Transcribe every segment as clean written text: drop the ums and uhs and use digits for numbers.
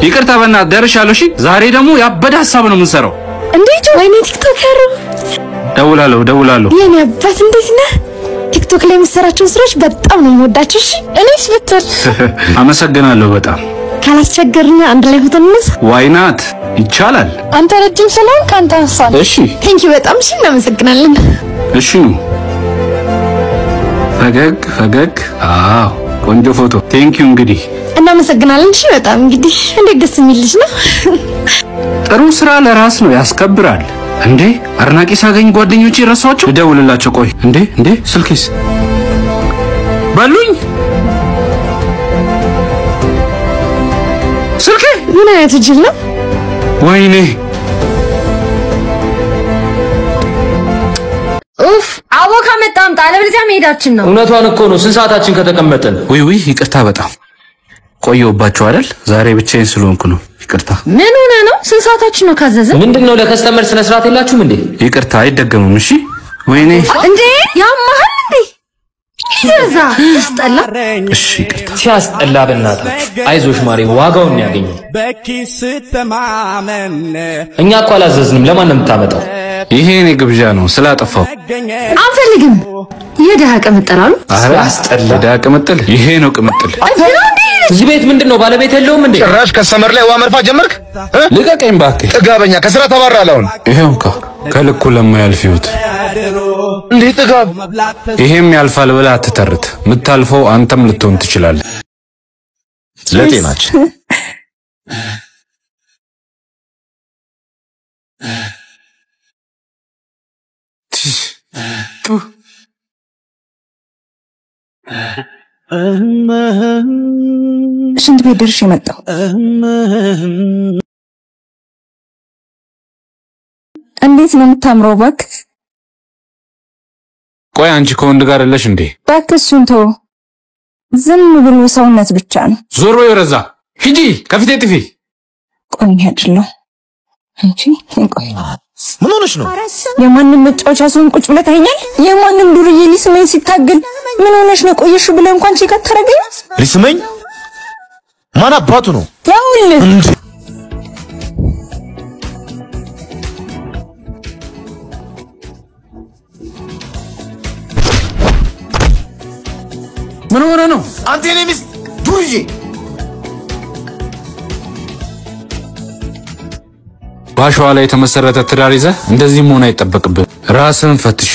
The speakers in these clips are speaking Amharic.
ይቅርታ በእናትህ ደርሻለሁ። እሺ ዛሬ ደግሞ ያበደ ሐሳብ ነው የምንሰራው። እንዴት ወይኔ ቲክቶከር ደውላለሁ። የኔ አባት እንዴት ነህ? ቲክቶክ ላይ የምትሰራቸው ስራዎች በጣም ነው የምወዳቸው። እሺ እኔስ ብትል አመሰግናለሁ በጣም። ካላስቸገርና አንድ ላይ ሆተን እንስ ዋይናት ይቻላል። አንተ ረጅም ስለሆንክ ካንተ አንሳል። እሺ ቴንክ ዩ በጣም እሺ እናመሰግናለን። እሺ ፈገግ አዎ ቆንጆ ፎቶ ቴንክ ዩ እንግዲህ እናመሰግናለን። እሺ በጣም እንግዲህ እንዴት ደስ የሚል ልጅ ነው። ጥሩ ስራ ለራስ ነው ያስከብራል። እንዴ አርናቂ ሳገኝ ጓደኞቼ ረሳቸው ልደውልላቸው። ቆይ እንዴ ስልክስ በሉኝ። ስልኬ ምን አይነት ጅል ነው? ወይኔ ኡፍ አቦካ መጣም ጣለብልዚያ መሄዳችን ነው። እውነቷን እኮ ነው። ስንት ሰዓታችን ከተቀመጠን? ውይ ይቅርታ በጣም ቆየሁባችሁ አይደል? ዛሬ ብቻዬን ስለሆንኩ ነው። ይቅርታ። ምን ሆነ ነው? ስንት ሰዓታችን ነው ካዘዘ? ምንድነው ለከስተመር ስነ ስርዓት የላችሁም እንዴ? ይቅርታ አይደገምም። እሺ ወይኔ እንዴ ያማሃል እንዴ? ይዘዛ አስጠላ። እሺ ይቅርታ። ሲያስጠላ በእናታችሁ። አይዞሽ ማሪ ዋጋውን ነው ያገኘው። እኛ እኮ አላዘዝንም። ለማን ነው የምታመጣው? ይሄ እኔ ግብዣ ነው ስላጠፋው። አንፈልግም። የደሃ ቅምጥላሉ። አረ አስጠላ። የደሃ ቅምጥል ይሄ ነው ቅምጥል። እዚህ ቤት ምንድነው ባለቤት የለውም እንዴ? ጭራሽ ከሰመር ላይ ውሃ መርፋት ጀመርክ? ልቀቀኝ እባክህ። ጥጋበኛ ከስራ ተባረሃል። አሁን ይሄው ከልኩ ለማያልፍ ህይወት እንዴ ጥጋብ። ይሄም ያልፋል ብለህ አትተርት። የምታልፈው አንተም ልትሆን ትችላለህ። ለጤናችን ሽንት ቤት ደርሼ መጣሁ። እንዴት ነው የምታምረው እባክህ። ቆይ አንቺ ከወንድ ጋር አይደለሽ እንዴ? እባክህ እሱን ተው። ዝም ብሎ ሰውነት ብቻ ነው። ዞሮ ይረዛ ሂጂ ከፊቴ ጥፊ። ቆይ አይደለም አንቺ ቆይ ምን ሆነሽ ነው? የማንም መጫወቻ ሰውን ቁጭ ብለህ ታይኛል? የማንም ዱርዬ ሊስመኝ ሲታገል ምን ሆነሽ ነው ቆየሽ ብለህ እንኳን ቼክ አታረገኝ? ሊስመኝ ማን አባቱ ነው? ያውልህ ምን ሆነ ነው? አንተ የኔ ሚስት ዱርዬ። ባሸዋ ላይ የተመሰረተ ትዳር ይዘህ እንደዚህ መሆን አይጠበቅብህ። ራስን ፈትሽ።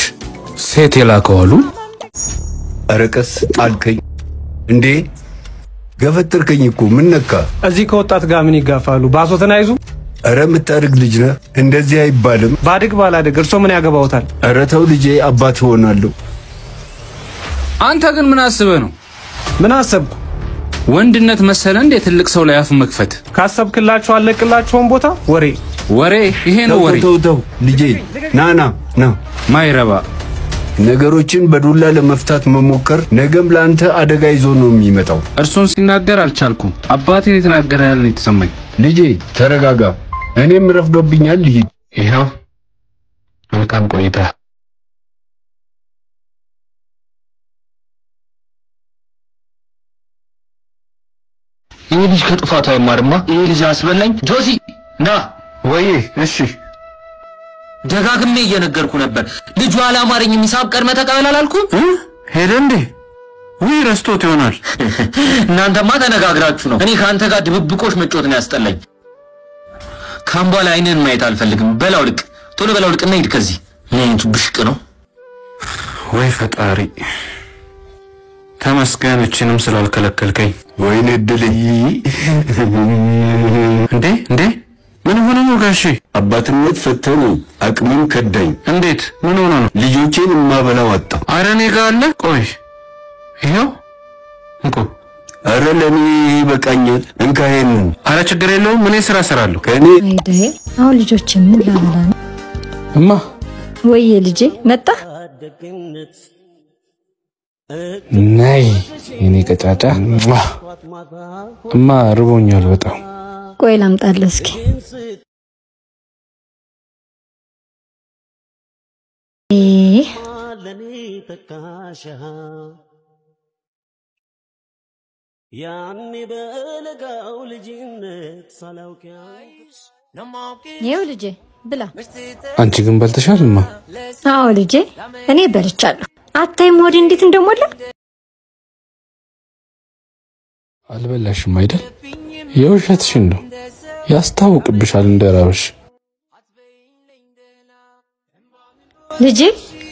ሴት የላከዋሉ አረቀስ ጣልከኝ እንዴ? ገፈተርከኝ እኮ ምን ነካ? እዚህ ከወጣት ጋር ምን ይጋፋሉ? ባሶተና ይዙ። አረ የምታድግ ልጅ ነህ፣ እንደዚህ አይባልም። ባድግ ባላድግ እርሶ ምን ያገባውታል? አረ ተው ልጄ፣ አባት ሆናለሁ። አንተ ግን ምን አስበህ ነው? ምን አሰብኩ? ወንድነት መሰለ እንዴ ትልቅ ሰው ላይ አፍ መክፈት? ካሰብክላችሁ አለቅላችሁን ቦታ ወሬ ይሄ ነው ወሬ። ተው ልጄ፣ ና ማይረባ ነገሮችን በዱላ ለመፍታት መሞከር ነገም ለአንተ አደጋ ይዞ ነው የሚመጣው። እርሱን ሲናገር አልቻልኩም። አባቴን የተናገረ ያለ ነው የተሰማኝ። ልጄ ተረጋጋ። እኔም ረፍዶብኛል። ልሂድ። ይሄው መልካም ቆይታ። ይሄ ልጅ ከጥፋቱ አይማርማ። ይሄ ልጅ አስበላኝ። ጆሲ ና ወይ እሺ ደጋግሜ እየነገርኩ ነበር። ልጁ አላማረኝም። ሂሳብ ቀድመህ ተቀበል አላልኩም? ሄደ እንዴ? ወይ ረስቶት ይሆናል። እናንተማ ተነጋግራችሁ ነው። እኔ ካንተ ጋር ድብብቆሽ መጮት ነው ያስጠላኝ። ካምባላ አይነን ማየት አልፈልግም። በላውልቅ ቶሎ በላውልቅና ሂድ ከዚህ። ምን ብሽቅ ነው? ወይ ፈጣሪ ተመስገን እችንም ስላልከለከልከኝ። ወይኔ እድልዬ። እንዴ ምን ሆነ ነው ጋሼ? አባትነት ፈተኑ አቅምም ከዳኝ። እንዴት ምን ሆነ ነው? ልጆቼን ማበላው አጣ። አረ እኔ ጋር አለ። ቆይ ይሄው እንኮ። አረ ለኔ ይበቃኛል። እንካሄን። አረ ችግር የለውም እኔ ስራ እሰራለሁ። ከኔ አይደህ አሁን ልጆች ምን ላበላ ነው? እማ ወይ ልጄ መጣ። ነይ የኔ ቀጫጫ። እማ ርቦኛል በጣም። ቆይ ላምጣልህ እስኪ። ይኸው ልጄ ብላ። አንቺ ግን በልተሻልማ? አዎ ልጄ እኔ በልቻለሁ። አታይም ወዲህ እንዴት እንደሞላ? አልበላሽም አይደል? የውሸትሽን ነው፣ ያስታውቅብሻል እንደራብሽ። ልጄ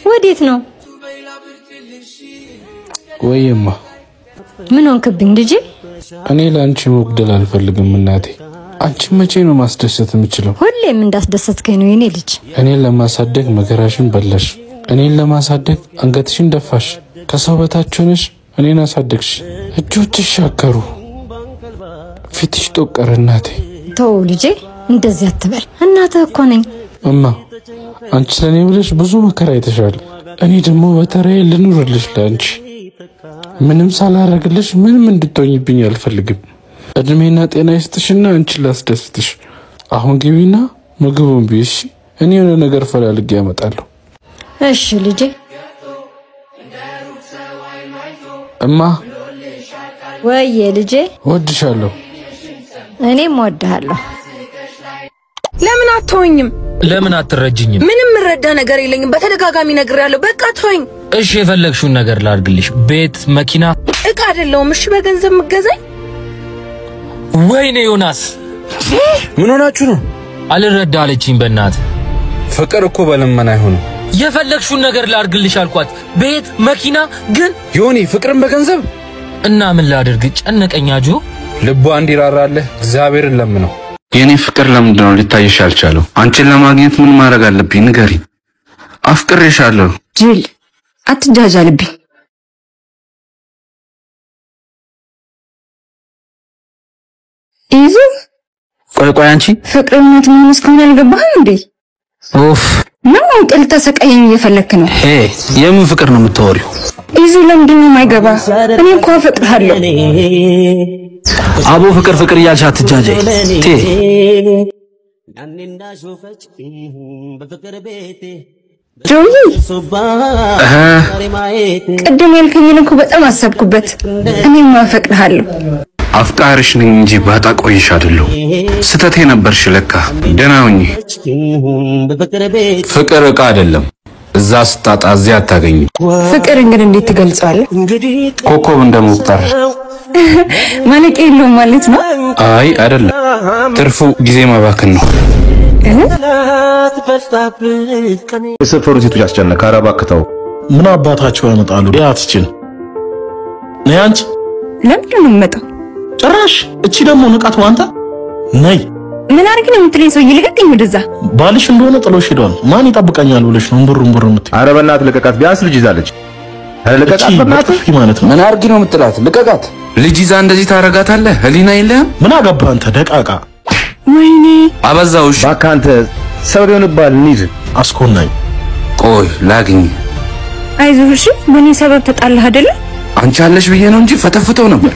ወዴት ነው? ወይማ ምን ሆንክብኝ ልጄ? እኔ ለአንቺ መጉደል አልፈልግም እናቴ። አንቺ መቼ ነው ማስደሰት የምችለው? ሁሌም እንዳስደሰትከኝ ነው የኔ ልጅ። እኔን ለማሳደግ መከራሽን በላሽ፣ እኔን ለማሳደግ አንገትሽን ደፋሽ። ከሰው በታች ሆነሽ እኔን አሳደግሽ። እጆችሽ ሻከሩ፣ ፊትሽ ጦቀረ እናቴ። ተው ልጄ እንደዚህ አትበል፣ እናትህ እኮ ነኝ። እማ አንቺ ለኔ ብለሽ ብዙ መከራ አይተሻል። እኔ ደግሞ በተራዬ ልኑርልሽ ለአንቺ። ምንም ሳላረግልሽ ምንም እንድትሆኝብኝ አልፈልግም። እድሜና ጤና ይስጥሽና አንቺ ላስደስትሽ። አሁን ግቢና ምግቡን ቢሽ፣ እኔ የሆነ ነገር ፈላልጌ ያመጣለሁ። እሺ ልጄ። እማ ወይዬ ልጄ ወድሻለሁ። እኔም ወድሃለሁ። ለምን አትሆኝም? ለምን አትረጅኝም? ምንም ምረዳ ነገር የለኝም። በተደጋጋሚ ነግሬያለሁ። በቃ ተወኝ። እሺ የፈለግሽውን ነገር ላድርግልሽ። ቤት፣ መኪና፣ እቃ አይደለሁም። እሺ በገንዘብ ምገዛኝ? ወይኔ ዮናስ ምን ሆናችሁ ነው? አልረዳ አለችኝ። በእናት ፍቅር እኮ በለመና አይሆንም። የፈለግሽውን ነገር ላድርግልሽ አልኳት። ቤት፣ መኪና። ግን ዮኒ ፍቅርን በገንዘብ እና ምን ላድርግ? ጨነቀኛ ጆ። ልቧ እንዲራራልህ እግዚአብሔርን ለምነው። የኔ ፍቅር ለምንድን ነው ሊታየሽ ያልቻለው? አንቺን ለማግኘት ምን ማድረግ አለብኝ? ንገሪኝ። አፍቅሬሻለሁ። ጅል አትጃጃልብኝ። ይዙ ቆይ አንቺ ፍቅር እውነት ምን እስካሁን አልገባህም እንዴ? ኦፍ ነው እንቅል ተሰቃየኝ እየፈለክ ነው? የምን ፍቅር ነው የምታወሪው? ይዙ ለምንድን ነው የማይገባ? እኔ እኮ አፈቅርሃለሁ። አቦ ፍቅር እያልሽ አትጃጃይ። ጆይ ቅድም ያልከኝን እኮ በጣም አሰብኩበት። እኔም አፈቅርሃለሁ። አፍቃሪሽ ነኝ እንጂ ባጣ ቆይሽ አይደለሁ። ስተቴ ነበርሽ ለካ። ደህና ሁኚ። ፍቅር ዕቃ አይደለም። እዛ ስታጣ እዚያ አታገኝም። ፍቅር እንግዲህ እንዴት ትገልጸዋለህ? ኮከብ እንደመቁጠር ማለቂያ የለውም ማለት ነው? አይ አይደለም፣ ትርፉ ጊዜ ማባከን ነው። የሰፈሩ ሴቶች አስጨነቀ። ኧረ እባክህ ተው። ምን አባታቸው ያመጣሉ? ያትችን ነይ አንቺ። ለምንድን ነው የምመጣው? ጭራሽ እቺ ደግሞ ንቃት ነው። አንተ ነይ። ምን አድርግ ነው የምትለኝ? ሰውዬ ልቀቀኝ ወደዛ። ባልሽ እንደሆነ ጥሎሽ ሄዷል። ማን ይጠብቀኛል ብለሽ ነው እምቡር የምትይ? ኧረ በእናትህ ልቀቃት። ቢያንስ ልጅ ይዛለች። ኧረ ልቀቃት በእናትህ ማለት ነው። ምን አድርጊ ነው የምትላት? ልቀቃት። ልጅ ይዛ እንደዚህ ታረጋታለህ? ህሊና የለህም? ምን አገባህ አንተ ደቃቃ። ወይኔ አበዛውሽ። እባክህ አንተ ሰው ሊሆንብሃል። እንሂድ። አስኮናኝ። ቆይ ላግኝ። አይዞህ እሺ። በእኔ ሰበብ ተጣላህ አይደለ? አንቺ አለሽ ብዬ ነው እንጂ ፈተፍተው ነበር።